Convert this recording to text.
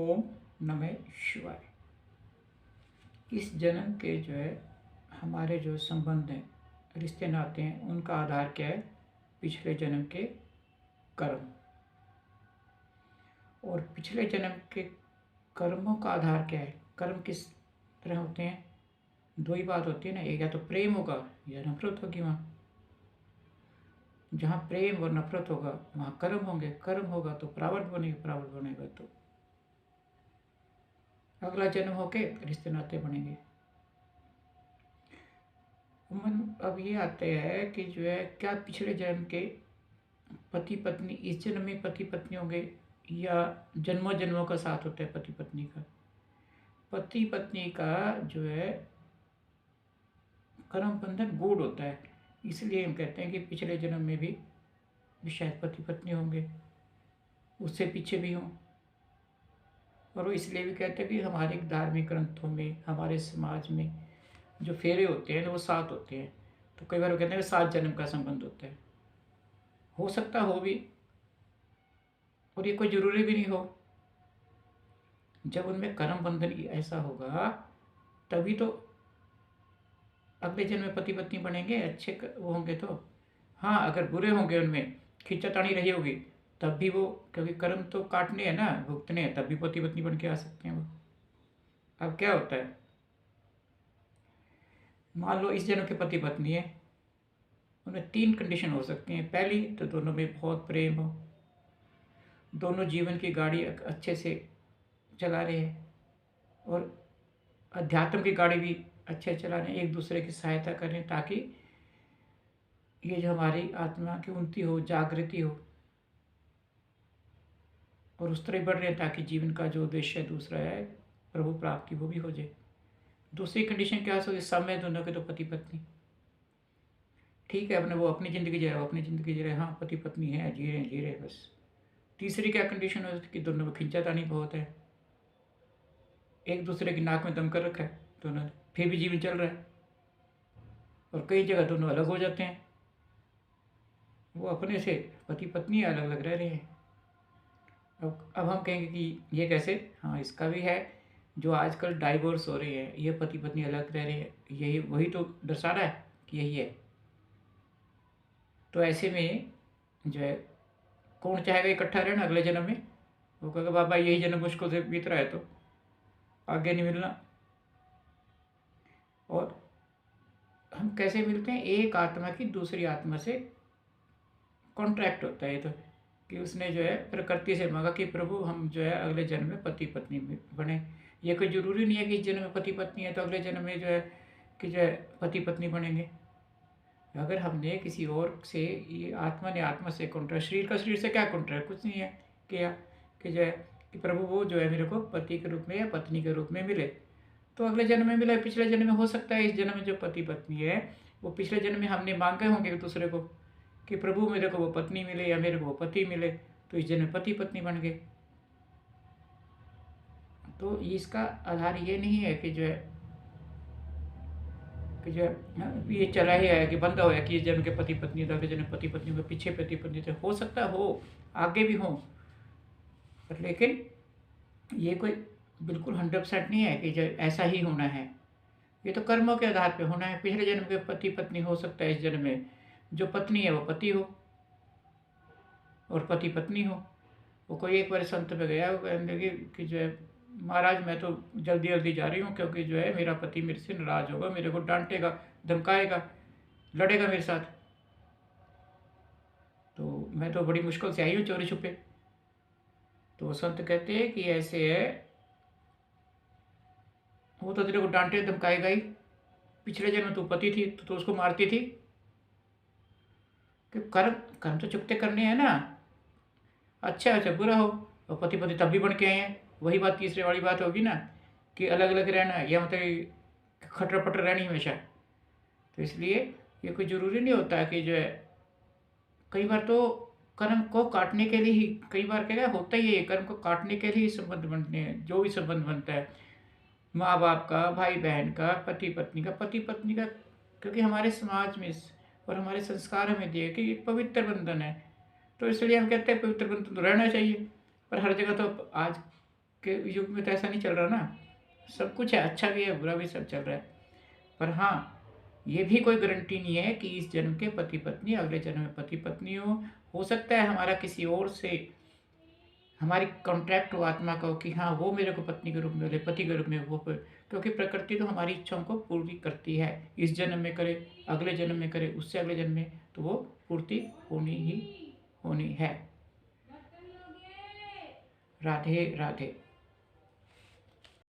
ओम नमः शिवाय। इस जन्म के हमारे संबंध हैं, रिश्ते नाते हैं, उनका आधार क्या है? पिछले जन्म के कर्म। और पिछले जन्म के कर्मों का आधार क्या है? कर्म किस तरह होते हैं? दो ही बात होती है ना, एक या तो प्रेम होगा या नफरत होगी। वहाँ जहाँ प्रेम और नफरत होगा वहाँ कर्म होंगे, कर्म होगा तो प्रारब्ध बनेगा, प्रारब्ध बनेगा तो अगला जन्म होके रिश्ते नाते बनेंगे। मन अब ये आते हैं कि क्या पिछले जन्म के पति पत्नी इस जन्म में पति पत्नी होंगे या जन्मों जन्मों का साथ होता है पति पत्नी का? पति पत्नी का कर्म बंधन गूढ़ होता है, इसलिए हम कहते हैं कि पिछले जन्म में भी शायद पति पत्नी होंगे, उससे पीछे भी हों। और वो इसलिए भी कहते हैं कि हमारे धार्मिक ग्रंथों में, हमारे समाज में जो फेरे होते हैं वो 7 होते हैं। तो कई बार वो कहते हैं 7 जन्म का संबंध होता है। हो सकता हो भी, और ये कोई जरूरी भी नहीं हो। जब उनमें कर्म बंधन ऐसा होगा तभी तो अगले जन्म में पति पत्नी बनेंगे, अच्छे वो होंगे तो। हाँ, अगर बुरे होंगे, उनमें खींचातानी रही होगी, तब भी वो, क्योंकि कर्म तो काटने हैं ना, भुगतने हैं, तब भी पति पत्नी बन के आ सकते हैं वो। अब क्या होता है, मान लो इस जन्म के पति पत्नी है, उनमें 3 कंडीशन हो सकती हैं। पहली तो दोनों में बहुत प्रेम हो, दोनों जीवन की गाड़ी अच्छे से चला रहे हैं और अध्यात्म की गाड़ी भी अच्छे चला रहे हैं, एक दूसरे की सहायता करें ताकि ये जो हमारी आत्मा की उन्नति हो, जागृति हो, और उस तरह बढ़ रहे हैं ताकि जीवन का जो उद्देश्य दूसरा है प्रभु प्राप्ति, वो भी हो जाए। दूसरी कंडीशन क्या हो, समय दोनों के तो पति पत्नी ठीक है, अपने वो अपनी ज़िंदगी जी रहे, वो अपनी ज़िंदगी जी रहे, हाँ पति पत्नी है, जी रहे बस। तीसरी क्या कंडीशन है कि दोनों में खींचातानी बहुत है, एक दूसरे की नाक में दम कर रखा है दोनों, फिर भी जीवन चल रहा है। और कई जगह दोनों अलग हो जाते हैं, वो अपने से पति पत्नी अलग अलग रह रहे हैं। अब हम कहेंगे कि ये कैसे? हाँ, इसका भी है। जो आजकल डाइवोर्स हो रही है, ये पति पत्नी अलग रह रहे हैं, यही वही तो दर्शा रहा है कि यही है। तो ऐसे में कौन चाहेगा इकट्ठा रहना अगले जन्म में? वो कहेगा बाबा यही जन्म मुश्किल से बीत रहा है तो आगे नहीं मिलना। और हम कैसे मिलते हैं? एक आत्मा की दूसरी आत्मा से कॉन्ट्रैक्ट होता है। तो कि उसने प्रकृति से मांगा कि प्रभु हम अगले जन्म में पति पत्नी बने। ये कोई ज़रूरी नहीं है कि इस जन्म में पति पत्नी है तो अगले जन्म में कि पति पत्नी बनेंगे। अगर हमने किसी और से, ये आत्मा ने आत्मा से कॉन्ट्रैक्ट, शरीर का शरीर से क्या कॉन्ट्रैक्ट? कुछ नहीं है किया कि कि प्रभु वो मेरे को पति के रूप में या पत्नी के रूप में मिले, तो अगले जन्म में मिले। पिछले जन्म में हो सकता है इस जन्म में जो पति पत्नी है वो पिछले जन्म में हमने मांगे होंगे एक दूसरे को कि प्रभु मेरे को वो पत्नी मिले या मेरे को वो पति मिले, तो इस जन्म में पति पत्नी बन गए। तो इसका आधार ये नहीं है कि ये चला ही है कि बंदा हो कि इस जन्म के पति पत्नी था, अगले जन्म पति पत्नी के पीछे पति पत्नी थे। हो सकता हो आगे भी हो, पर लेकिन ये कोई बिल्कुल 100% नहीं है कि ऐसा ही होना है। ये तो कर्मों के आधार पे होना है। पिछले जन्म के पति पत्नी हो सकता है इस जन्म में जो पत्नी है वो पति हो और पति पत्नी हो। वो कोई एक बार संत पे गया, वो कहने लगे कि महाराज मैं तो जल्दी जल्दी जा रही हूँ क्योंकि मेरा पति मेरे से नाराज़ होगा, मेरे को डांटेगा, धमकाएगा, लड़ेगा मेरे साथ, तो मैं तो बड़ी मुश्किल से आई हूँ चोरी छुपे। तो संत कहते हैं कि ऐसे है, वो तो तेरे को डांटे धमकाएगा ही, पिछले जन्म तू पति थी तो उसको मारती थी। कि कर्म कर्म तो चुकते करने हैं ना। अच्छा बुरा हो और पति पति तब भी बन के आए हैं, वही बात तीसरे वाली बात होगी ना कि अलग अलग रहना है या मतलब खटर पटर रहनी हमेशा। तो इसलिए ये कोई ज़रूरी नहीं होता कि कई बार तो कर्म को काटने के लिए ही, कई बार क्या होता ही है, कर्म को काटने के लिए ही संबंध बनते हैं। जो भी संबंध बनता है माँ बाप का, भाई बहन का, पति पत्नी का, पति पत्नी का, क्योंकि हमारे समाज में और हमारे संस्कार हमें दिए कि एक पवित्र बंधन है। तो इसलिए हम कहते हैं पवित्र बंधन तो रहना चाहिए। पर हर जगह तो आज के युग में तो ऐसा नहीं चल रहा ना, सब कुछ है, अच्छा भी है बुरा भी सब चल रहा है। पर हाँ, ये भी कोई गारंटी नहीं है कि इस जन्म के पति पत्नी अगले जन्म में पति पत्नी हो सकता है हमारा किसी और से हमारी कॉन्ट्रैक्ट हो आत्मा का हो कि हाँ वो मेरे को पत्नी के रूप में मिले, पति के रूप में वो क्योंकि प्रकृति तो हमारी इच्छाओं को पूरी करती है, इस जन्म में करे, अगले जन्म में करे, उससे अगले जन्म में, तो वो पूर्ति होनी ही होनी है। राधे राधे।